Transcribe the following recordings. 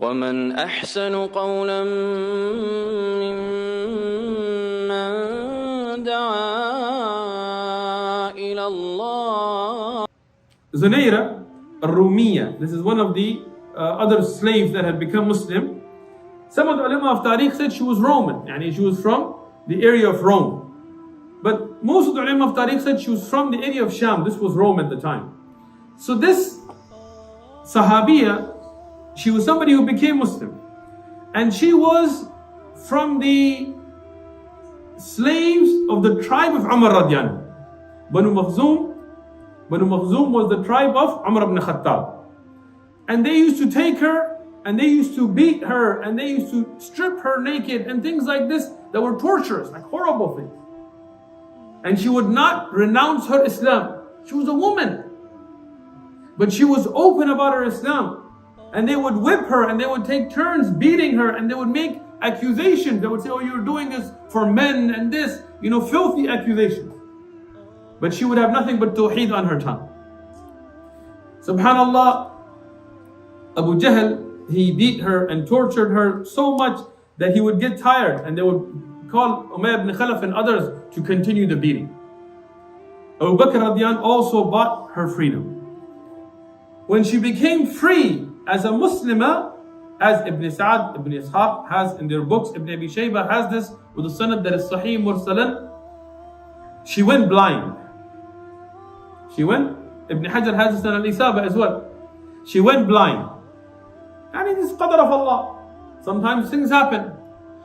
ومن أحسن قولا ممن دعا إلى الله. Zunaira al-Rumiyya, this is one of the other slaves that had become Muslim. Some of the ulama of Tariq said she was Roman, yani she was from the area of Rome. But most of the ulama of Tariq said she was from the area of Sham. This was Rome at the time. So this Sahabiya, she was somebody who became Muslim. And she was from the slaves of the tribe of Umar radiyan. Banu Makhzum was the tribe of Umar ibn Khattab. And they used to take her and they used to beat her and they used to strip her naked and things like this that were torturous, like horrible things. And she would not renounce her Islam. She was a woman, but she was open about her Islam. And they would whip her and they would take turns beating her and they would make accusations. They would say, oh, you're doing this for men and this, filthy accusations. But she would have nothing but tawheed on her tongue. Subhanallah, Abu Jahl, he beat her and tortured her so much that he would get tired and they would call Umayya ibn Khalaf and others to continue the beating. Abu Bakr radiyan also bought her freedom. When she became free as a Muslimah, as Ibn Sa'ad, Ibn Ishaq has in their books, Ibn Abi Shaybah has this with the sanad that is Sahih Mursalan, she went blind. Ibn Hajar has this in Al-Isaba as well. She went blind. And it is qadr of Allah. Sometimes things happen.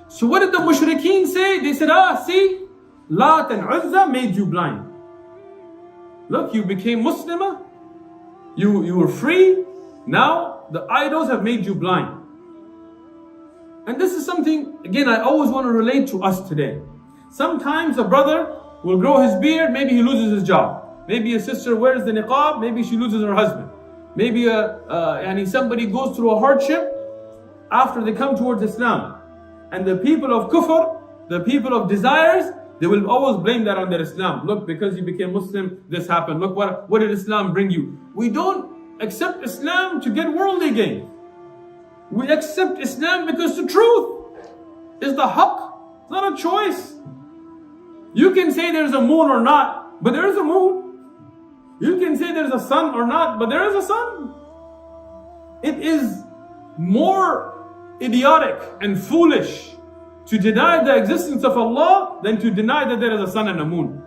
So what did the mushrikeen say? They said, see, Lat and Uzza made you blind. Look, you became Muslimah. You were free. Now the idols have made you blind. And this is something, again, I always want to relate to us today. Sometimes a brother will grow his beard, maybe he loses his job. Maybe a sister wears the niqab, maybe she loses her husband. Maybe somebody goes through a hardship after they come towards Islam. And the people of kufr, the people of desires, they will always blame that on their Islam. Look, because you became Muslim, this happened. Look, what did Islam bring you? We don't accept Islam to get worldly gain. We accept Islam because the truth is the haqq. It's not a choice. You can say there's a moon or not, but there is a moon. You can say there's a sun or not, but there is a sun. It is more idiotic and foolish to deny the existence of Allah than to deny that there is a sun and a moon.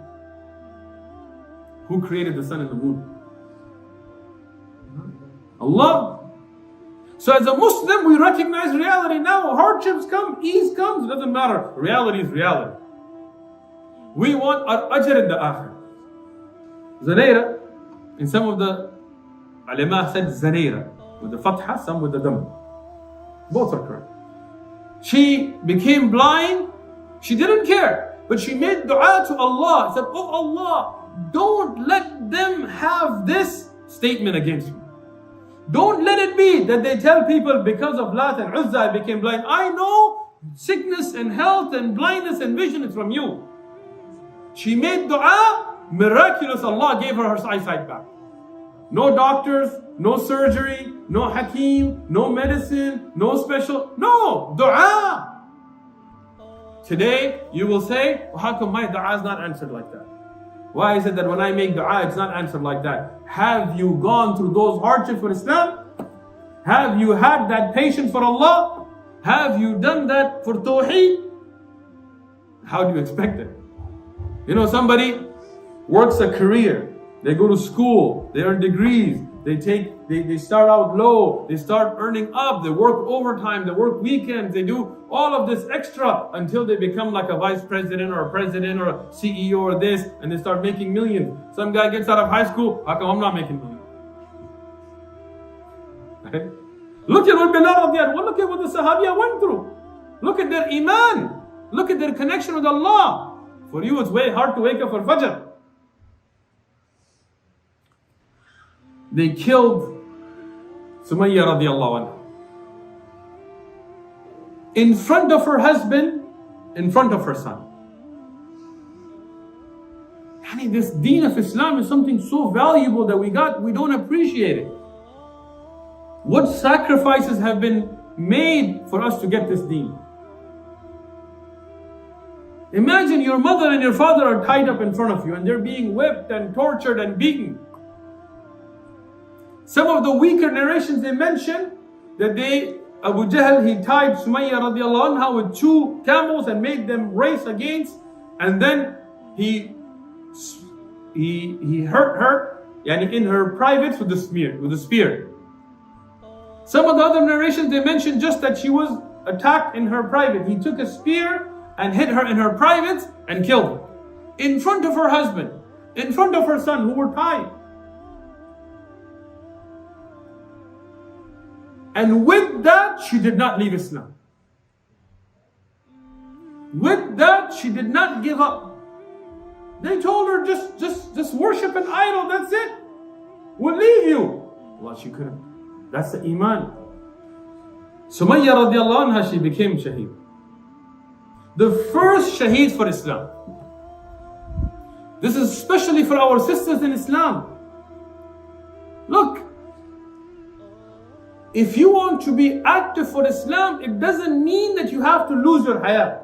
Who created the sun and the moon? Allah. So as a Muslim, we recognize reality now. Hardships come, ease comes, it doesn't matter. Reality is reality. We want our ajr in the akhirah. Zunaira, and some of the ulama said Zunaira with the fatha, some with the dam. Both are correct. She became blind. She didn't care, but she made dua to Allah. Said, oh Allah, don't let them have this statement against me. Don't let it be that they tell people because of Lat and Uzza I became blind. I know sickness and health and blindness and vision is from you. She made dua, miraculous, Allah gave her eyesight back. No doctors, no surgery, no hakim, no medicine, no special, no, dua. Today you will say, well, how come my dua is not answered like that? Why is it that when I make dua it's not answered like that? Have you gone through those hardships for Islam? Have you had that patience for Allah? Have you done that for Tawheed? How do you expect it? Somebody works a career, they go to school, they earn degrees, they start out low, they start earning up, they work overtime, they work weekends, they do all of this extra until they become like a vice president or a president or a CEO or this, and they start making millions. Some guy gets out of high school, how come I'm not making millions? Right? Look at what Bilal radiyan, look at what the Sahabiya went through. Look at their iman, look at their connection with Allah. For you, it's way hard to wake up for Fajr. They killed Sumayya radiallahu anha in front of her husband, in front of her son. This deen of Islam is something so valuable that we don't appreciate it. What sacrifices have been made for us to get this deen. Imagine your mother and your father are tied up in front of you and they're being whipped and tortured and beaten. Some of the weaker narrations, they mention that Abu Jahl, he tied Sumayya radiallahu anha with 2 camels and made them race against, and then he hurt her in her privates with a spear. Some of the other narrations, they mention just that she was attacked in her private. He took a spear and hit her in her privates and killed her in front of her husband, in front of her son, who were tied. And with that, she did not leave Islam. With that, she did not give up. They told her, just worship an idol, that's it. We'll leave you. Well, she couldn't. That's the iman. Sumayya radiallahu anha, she became shaheed. The first shaheed for Islam. This is especially for our sisters in Islam. Look, if you want to be active for Islam, it doesn't mean that you have to lose your haya.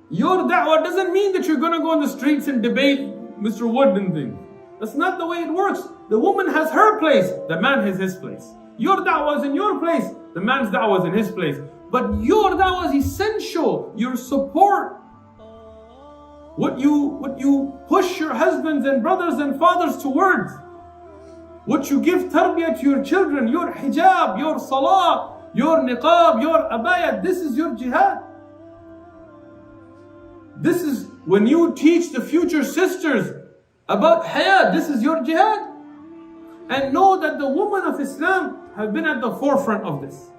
Your da'wah doesn't mean that you're going to go on the streets and debate Mr. Wood and things. That's not the way it works. The woman has her place, the man has his place. Your da'wah is in your place, the man's da'wah is in his place. But your da'wah is essential, your support. What you push your husbands and brothers and fathers towards. What you give tarbiyah to your children, your hijab, your salah, your niqab, your abaya, this is your jihad. This is when you teach the future sisters about haya, this is your jihad. And know that the women of Islam have been at the forefront of this.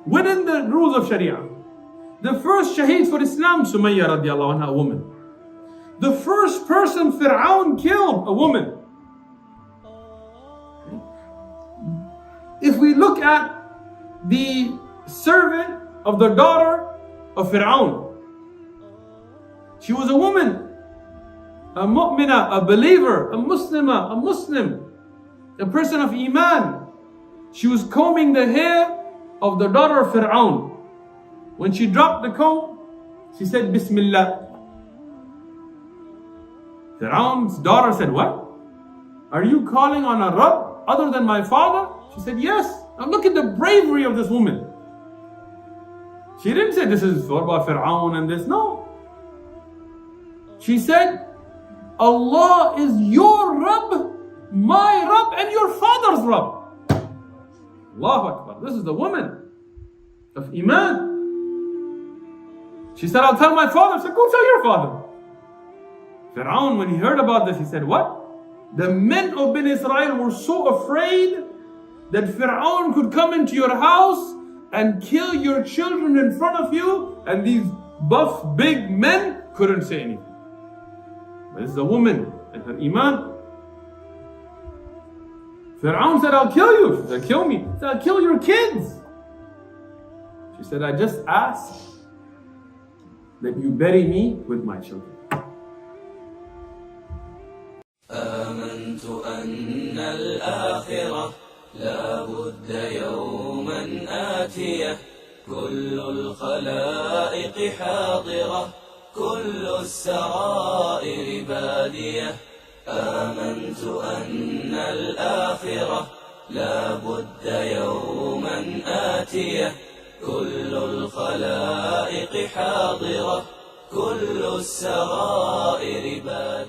Within the rules of Sharia. The first shaheed for Islam, Sumayya radiallahu anha, a woman. The first person Fir'aun killed, a woman. If we look at the servant of the daughter of Fir'aun, she was a woman, a mu'mina, a believer, a Muslimah, a Muslim, a person of Iman. She was combing the hair of the daughter of Fir'aun. When she dropped the comb, she said, Bismillah. Fir'aun's daughter said, what? Are you calling on a Rabb other than my father? She said, yes. Now look at the bravery of this woman. She didn't say this is for about Fir'aun and this. No. She said, Allah is your Rabb, my Rabb, and your father's Rabb. Allahu Akbar. This is the woman of Iman. She said, I'll tell my father. I said, go tell your father. Fir'aun, when he heard about this, he said, what? The men of Ben Israel were so afraid that Fir'aun could come into your house and kill your children in front of you, and these buff, big men couldn't say anything. But this is a woman and her Iman. Fir'aun said, I'll kill you. She said, kill me. He said, I'll kill your kids. She said, I just ask that you bury me with my children. آمنت أن الآخرة لا بد يوما آتية كل الخلائق حاضرة كل السرائر بادية آمنت أن الآخرة لا بد يوما آتية كل الخلائق حاضرة كل السرائر بادية